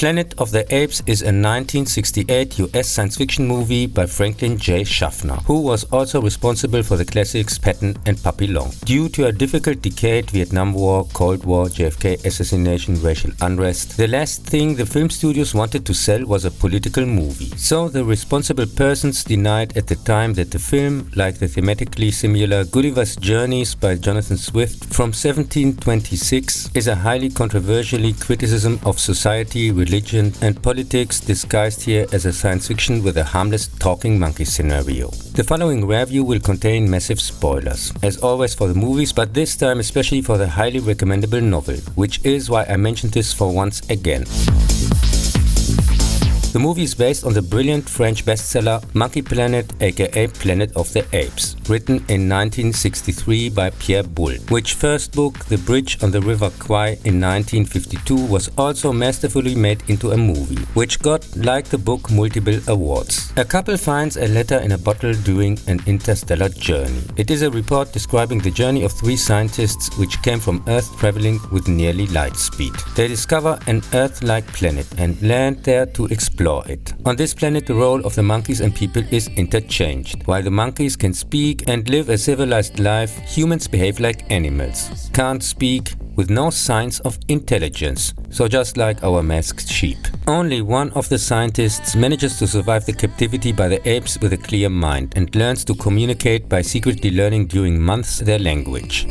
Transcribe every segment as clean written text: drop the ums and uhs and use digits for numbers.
Planet of the Apes is a 1968 US science fiction movie by Franklin J. Schaffner, who was also responsible for the classics Patton and Puppy Long. Due to a difficult decade, Vietnam War, Cold War, JFK assassination, racial unrest, the last thing the film studios wanted to sell was a political movie. So the responsible persons denied at the time that the film, like the thematically similar Gulliver's Journeys by Jonathan Swift from 1726, is a highly controversially criticism of society, religion and politics disguised here as a science fiction with a harmless talking monkey scenario. The following review will contain massive spoilers, as always for the movies, but this time especially for the highly recommendable novel, which is why I mentioned this for once again. The movie is based on the brilliant French bestseller Monkey Planet aka Planet of the Apes, written in 1963 by Pierre Boulle, which first book, The Bridge on the River Kwai in 1952, was also masterfully made into a movie, which got, like the book, multiple awards. A couple finds a letter in a bottle during an interstellar journey. It is a report describing the journey of three scientists which came from Earth traveling with nearly light speed. They discover an Earth-like planet and land there to explore it. On this planet, the role of the monkeys and people is interchanged. While the monkeys can speak and live a civilized life, humans behave like animals, can't speak, with no signs of intelligence, so just like our masked sheep. Only one of the scientists manages to survive the captivity by the apes with a clear mind and learns to communicate by secretly learning during months their language.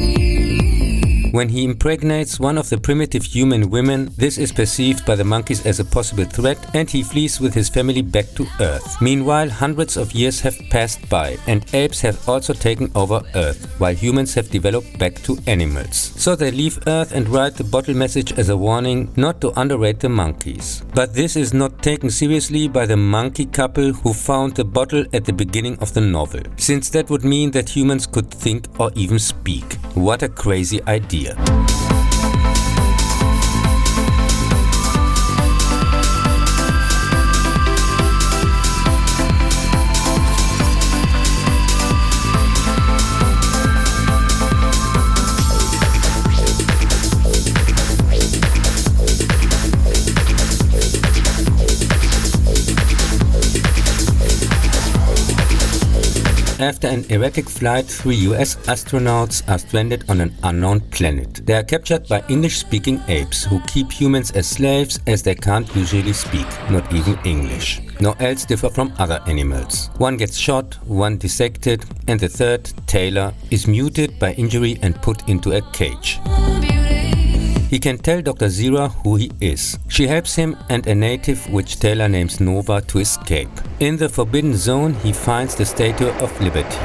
When he impregnates one of the primitive human women, this is perceived by the monkeys as a possible threat and he flees with his family back to Earth. Meanwhile, hundreds of years have passed by and apes have also taken over Earth, while humans have developed back to animals. So they leave Earth and write the bottle message as a warning not to underrate the monkeys. But this is not taken seriously by the monkey couple who found the bottle at the beginning of the novel, since that would mean that humans could think or even speak. What a crazy idea. After an erratic flight, 3 US astronauts are stranded on an unknown planet. They are captured by English-speaking apes who keep humans as slaves as they can't usually speak, not even English, nor else differ from other animals. One gets shot, one dissected, and the third, Taylor, is muted by injury and put into a cage. He can tell Dr. Zira who he is. She helps him and a native, which Taylor names Nova, to escape. In the Forbidden Zone, he finds the Statue of Liberty.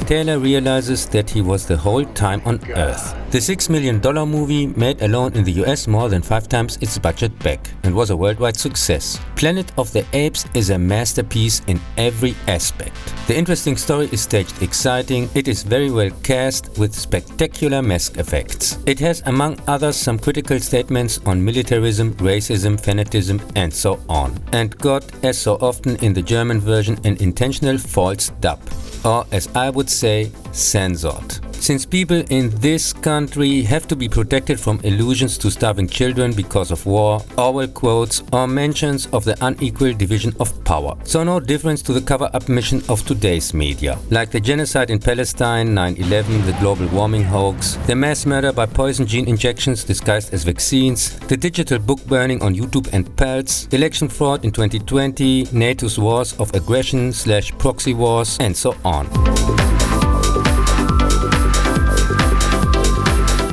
Taylor realizes that he was the whole time on Earth. The $6 million movie made alone in the US more than 5 times its budget back and was a worldwide success. Planet of the Apes is a masterpiece in every aspect. The interesting story is staged exciting, it is very well cast with spectacular mask effects. It has among others some critical statements on militarism, racism, fanatism and so on. And got, as so often in the German version, an intentional false dub. Or as I would say, censored. Since people in this country have to be protected from allusions to starving children because of war, Orwell quotes or mentions of the unequal division of power. So no difference to the cover-up mission of today's media, like the genocide in Palestine, 9/11, the global warming hoax, the mass murder by poison gene injections disguised as vaccines, the digital book burning on YouTube and Pulse, election fraud in 2020, NATO's wars of aggression/proxy wars, and so on.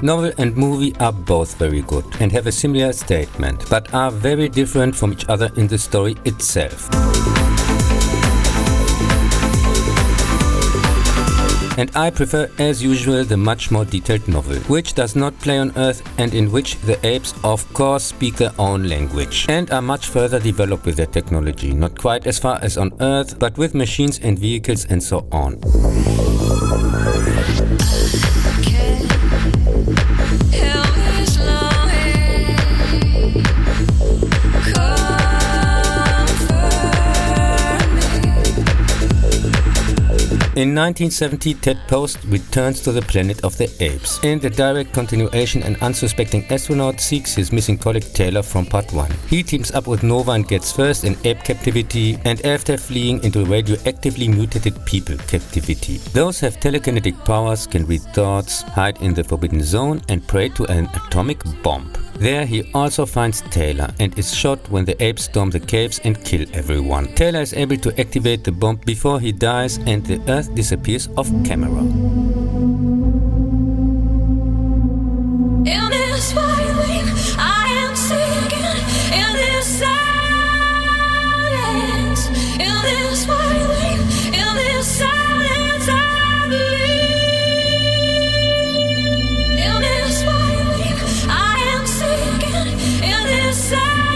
Novel and movie are both very good and have a similar statement, but are very different from each other in the story itself. And I prefer, as usual, the much more detailed novel, which does not play on Earth and in which the apes of course speak their own language and are much further developed with their technology, not quite as far as on Earth, but with machines and vehicles and so on. In 1970, Ted Post returns to the Planet of the Apes. In the direct continuation, an unsuspecting astronaut seeks his missing colleague Taylor from Part 1. He teams up with Nova and gets first in ape captivity, and after fleeing into radioactively mutated people captivity. Those have telekinetic powers, can read thoughts, hide in the Forbidden Zone and pray to an atomic bomb. There he also finds Taylor and is shot when the apes storm the caves and kill everyone. Taylor is able to activate the bomb before he dies and the Earth disappears off camera. In this violin, I am singing. In this silence, in this violin, in this silence, I believe. In this violin, I am singing. In this silence,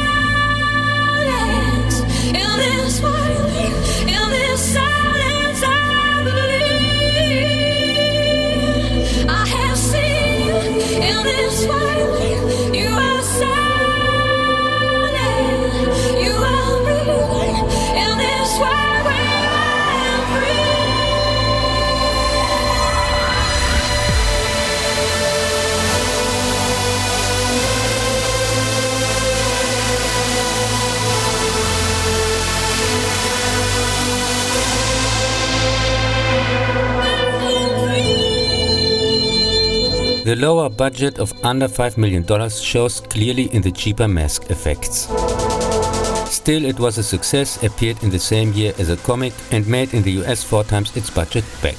in this violin, in this silence, I believe. I have seen you in this violin. You are silent, you are breathing. In this violin, I am free. The lower budget of under $5 million shows clearly in the cheaper mask effects. Still, it was a success, appeared in the same year as a comic and made in the US 4 times its budget back.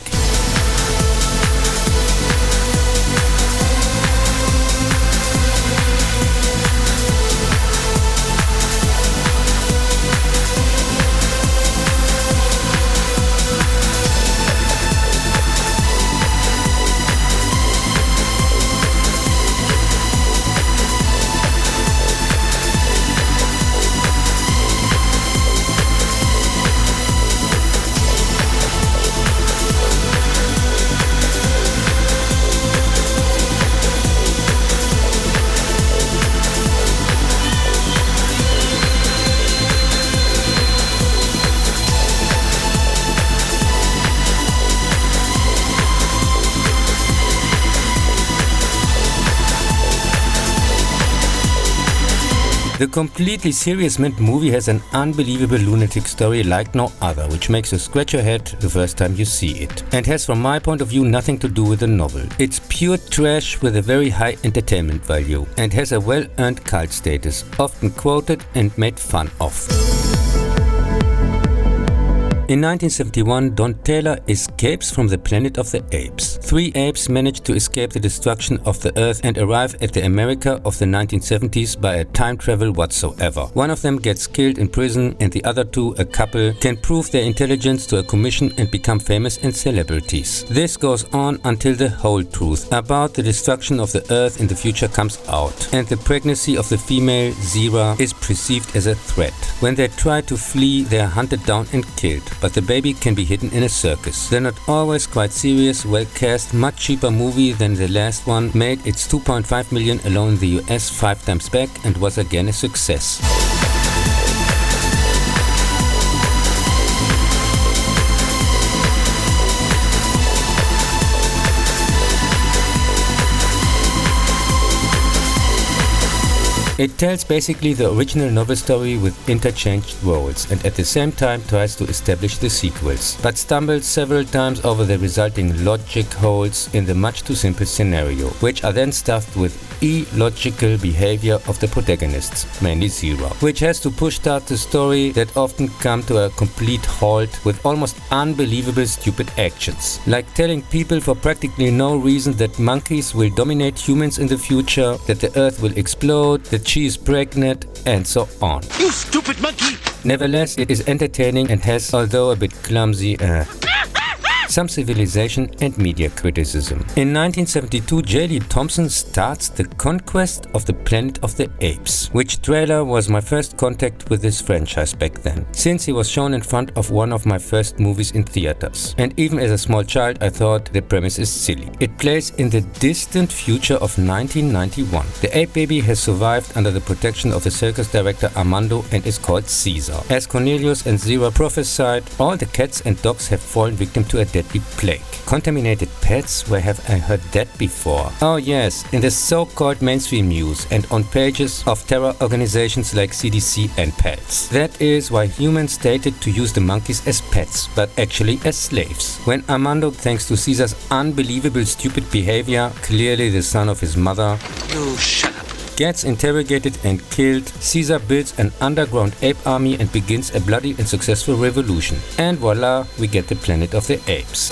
The completely serious mint movie has an unbelievable lunatic story like no other, which makes you scratch your head the first time you see it, and has from my point of view nothing to do with the novel. It's pure trash with a very high entertainment value and has a well-earned cult status, often quoted and made fun of. In 1971, Don Taylor escapes from the Planet of the Apes. 3 apes manage to escape the destruction of the Earth and arrive at the America of the 1970s by a time travel whatsoever. One of them gets killed in prison and the other 2, a couple, can prove their intelligence to a commission and become famous and celebrities. This goes on until the whole truth about the destruction of the Earth in the future comes out, and the pregnancy of the female, Zira, is perceived as a threat. When they try to flee, they are hunted down and killed. But the baby can be hidden in a circus. The not always quite serious, well-cast, much cheaper movie than the last one made its $2.5 million alone in the US 5 times back and was again a success. It tells basically the original novel story with interchanged roles and at the same time tries to establish the sequels, but stumbles several times over the resulting logic holes in the much too simple scenario, which are then stuffed with illogical behavior of the protagonists, mainly Zira, which has to push start the story that often come to a complete halt with almost unbelievable stupid actions, like telling people for practically no reason that monkeys will dominate humans in the future, that the Earth will explode, that she is pregnant, and so on. You stupid monkey! Nevertheless, it is entertaining and has, although a bit clumsy, some civilization and media criticism. In 1972, J. Lee Thompson starts The Conquest of the Planet of the Apes, which trailer was my first contact with this franchise back then, since he was shown in front of one of my first movies in theaters. And even as a small child, I thought the premise is silly. It plays in the distant future of 1991. The ape baby has survived under the protection of the circus director Armando and is called Caesar. As Cornelius and Zira prophesied, all the cats and dogs have fallen victim to a deadly plague. Contaminated pets? Where have I heard that before? Oh yes, in the so-called mainstream news and on pages of terror organizations like CDC and Pets. That is why humans stated to use the monkeys as pets, but actually as slaves. When Armando, thanks to Caesar's unbelievable stupid behavior, clearly the son of his mother, You shut up. gets interrogated and killed, Caesar builds an underground ape army and begins a bloody and successful revolution. And voila, we get the Planet of the Apes.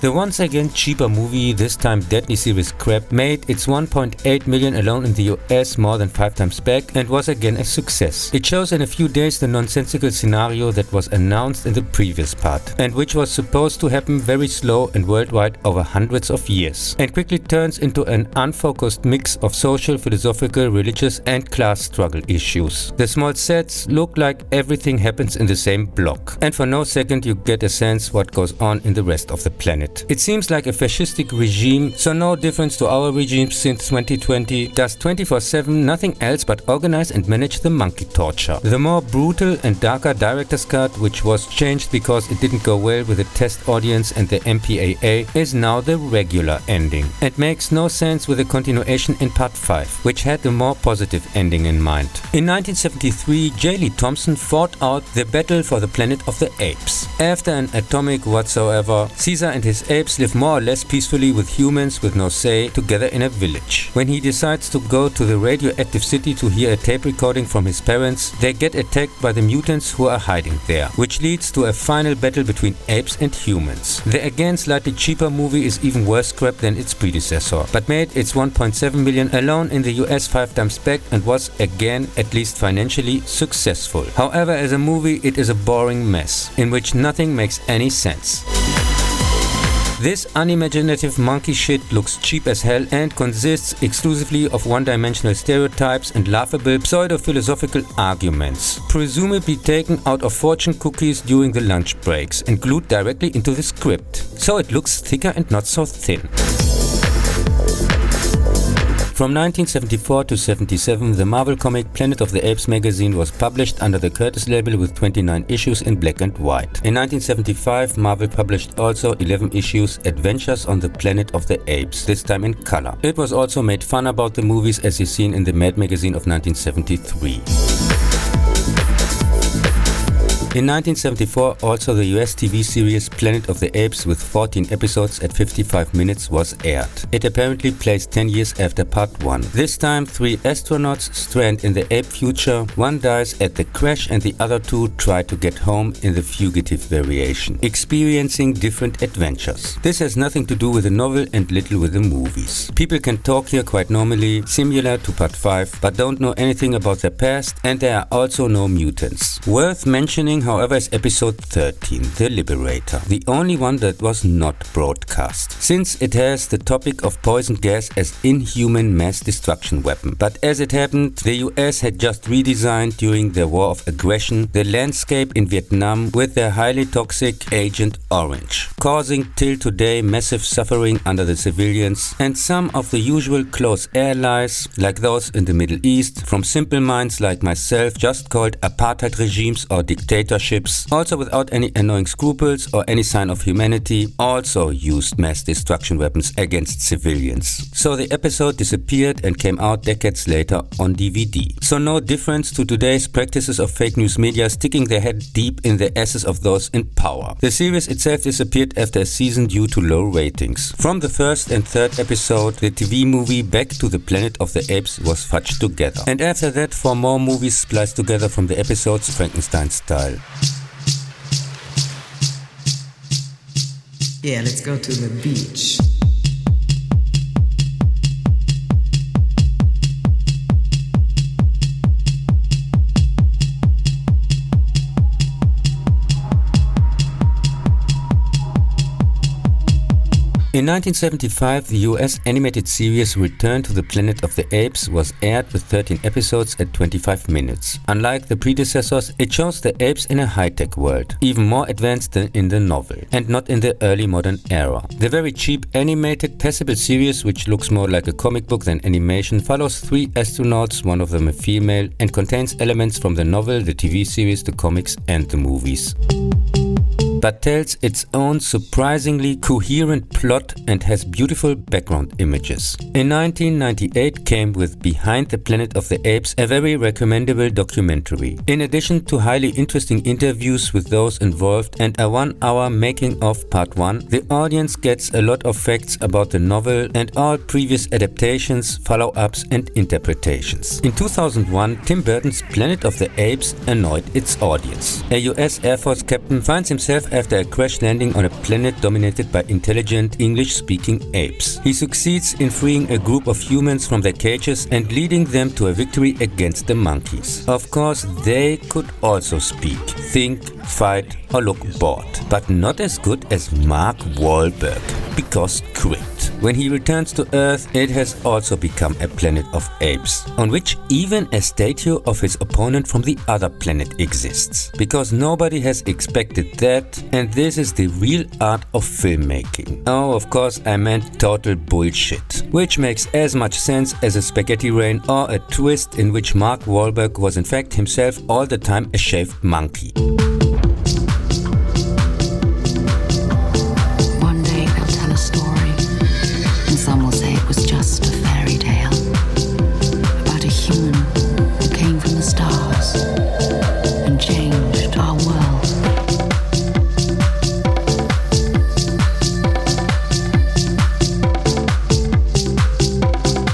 The once again cheaper movie, this time deadly serious crap, made its 1.8 million alone in the US, more than 5 times back, and was again a success. It shows in a few days the nonsensical scenario that was announced in the previous part, and which was supposed to happen very slow and worldwide over hundreds of years, and quickly turns into an unfocused mix of social, philosophical, religious and class struggle issues. The small sets look like everything happens in the same block, and for no second you get a sense what goes on in the rest of the planet. It seems like a fascistic regime, so no difference to our regime since 2020, does 24/7 nothing else but organize and manage the monkey torture. The more brutal and darker director's cut, which was changed because it didn't go well with the test audience and the MPAA, is now the regular ending. It makes no sense with the continuation in part 5, which had the more positive ending in mind. In 1973, J. Lee Thompson fought out the battle for the Planet of the Apes. After an atomic whatsoever, Caesar and his apes live more or less peacefully with humans with no say together in a village. When he decides to go to the radioactive city to hear a tape recording from his parents, they get attacked by the mutants who are hiding there, which leads to a final battle between apes and humans. The again slightly cheaper movie is even worse crap than its predecessor, but made its 1.7 million alone in the US 5 times back and was again, at least financially, successful. However, as a movie it is a boring mess, in which nothing makes any sense. This unimaginative monkey shit looks cheap as hell and consists exclusively of one-dimensional stereotypes and laughable pseudo-philosophical arguments, presumably taken out of fortune cookies during the lunch breaks and glued directly into the script, so it looks thicker and not so thin. From 1974 to 77, the Marvel comic Planet of the Apes magazine was published under the Curtis label with 29 issues in black and white. In 1975, Marvel published also 11 issues Adventures on the Planet of the Apes, this time in color. It was also made fun about the movies as is seen in the Mad magazine of 1973. In 1974, also the US TV series Planet of the Apes with 14 episodes at 55 minutes was aired. It apparently plays 10 years after part 1. This time 3 astronauts strand in the ape future, one dies at the crash and the other 2 try to get home in the fugitive variation, experiencing different adventures. This has nothing to do with the novel and little with the movies. People can talk here quite normally, similar to part 5, but don't know anything about their past, and there are also no mutants. Worth mentioning, however, is episode 13, The Liberator, the only one that was not broadcast, since it has the topic of poison gas as inhuman mass destruction weapon. But as it happened, the US had just redesigned during their war of aggression the landscape in Vietnam with their highly toxic Agent Orange, causing till today massive suffering under the civilians and some of the usual close allies, like those in the Middle East, from simple minds like myself, just called apartheid regimes or dictatorships, also without any annoying scruples or any sign of humanity, also used mass destruction weapons against civilians. So the episode disappeared and came out decades later on DVD. So no difference to today's practices of fake news media sticking their head deep in the asses of those in power. The series itself disappeared after a season due to low ratings. From the first and third episode, the TV movie Back to the Planet of the Apes was fudged together. And after that, 4 more movies spliced together from the episodes Frankenstein style. Yeah, let's go to the beach. 1975, the US animated series Return to the Planet of the Apes was aired with 13 episodes at 25 minutes. Unlike the predecessors, it shows the apes in a high-tech world, even more advanced than in the novel, and not in the early modern era. The very cheap animated passable series, which looks more like a comic book than animation, follows 3 astronauts, one of them a female, and contains elements from the novel, the TV series, the comics and the movies, but tells its own surprisingly coherent plot and has beautiful background images. In 1998 came with Behind the Planet of the Apes, a very recommendable documentary. In addition to highly interesting interviews with those involved and a 1-hour making of part 1, the audience gets a lot of facts about the novel and all previous adaptations, follow-ups and interpretations. In 2001, Tim Burton's Planet of the Apes annoyed its audience. A US Air Force captain finds himself after a crash landing on a planet dominated by intelligent English-speaking apes. He succeeds in freeing a group of humans from their cages and leading them to a victory against the monkeys. Of course, they could also speak, think, fight or look bored, but not as good as Mark Wahlberg, because quit. When he returns to Earth, it has also become a planet of apes, on which even a statue of his opponent from the other planet exists. Because nobody has expected that, and this is the real art of filmmaking. Oh, of course I meant total bullshit, which makes as much sense as a spaghetti rain or a twist in which Mark Wahlberg was in fact himself all the time a shaved monkey. Some will say it was just a fairy tale about a human who came from the stars and changed our world.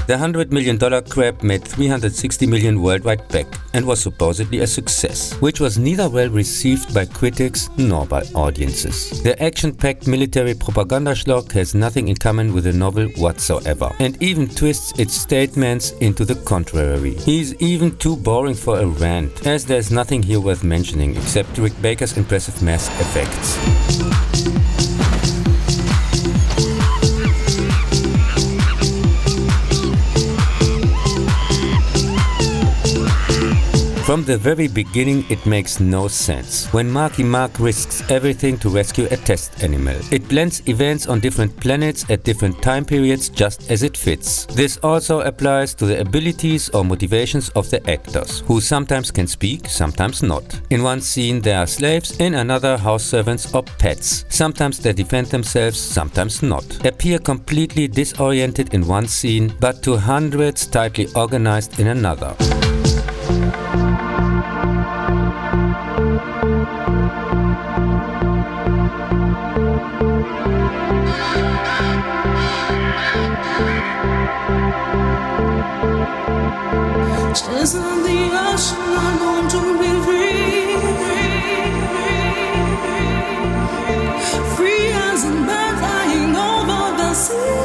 The $100 million crab made $360 million worldwide back and was supposedly a success, which was neither well received by critics nor by audiences. The action-packed military propaganda schlock has nothing in common with the novel whatsoever, and even twists its statements into the contrary. He's even too boring for a rant, as there's nothing here worth mentioning except Rick Baker's impressive mask effects. From the very beginning it makes no sense. When Marky Mark risks everything to rescue a test animal, it blends events on different planets at different time periods just as it fits. This also applies to the abilities or motivations of the actors, who sometimes can speak, sometimes not. In one scene they are slaves, in another house servants or pets. Sometimes they defend themselves, sometimes not. Appear completely disoriented in one scene, but to hundreds tightly organized in another. Just on the ocean, I'm going to be free. Free as a bird flying over the sea.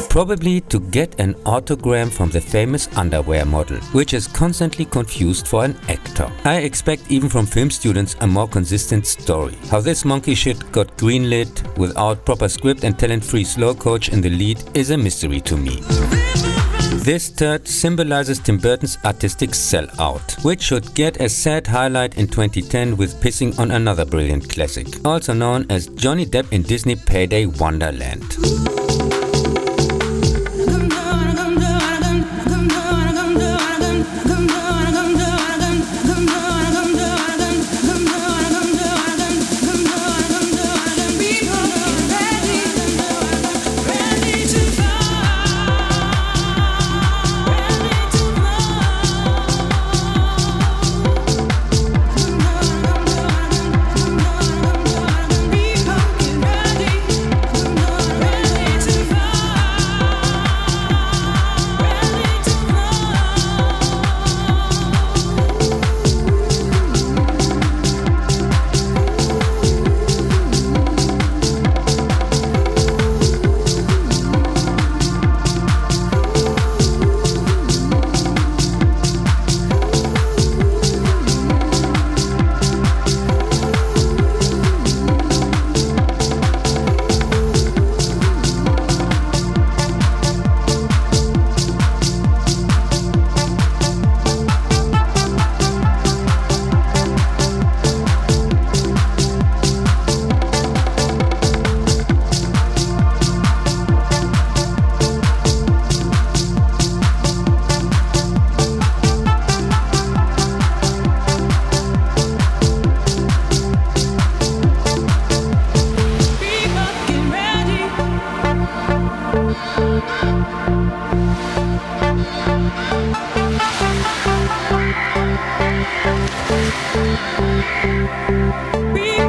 Probably to get an autogram from the famous underwear model, which is constantly confused for an actor. I expect even from film students a more consistent story. How this monkey shit got greenlit without proper script and talent-free slow coach in the lead is a mystery to me. This turd symbolizes Tim Burton's artistic sellout, which should get a sad highlight in 2010 with pissing on another brilliant classic, also known as Johnny Depp in Disney Payday Wonderland. We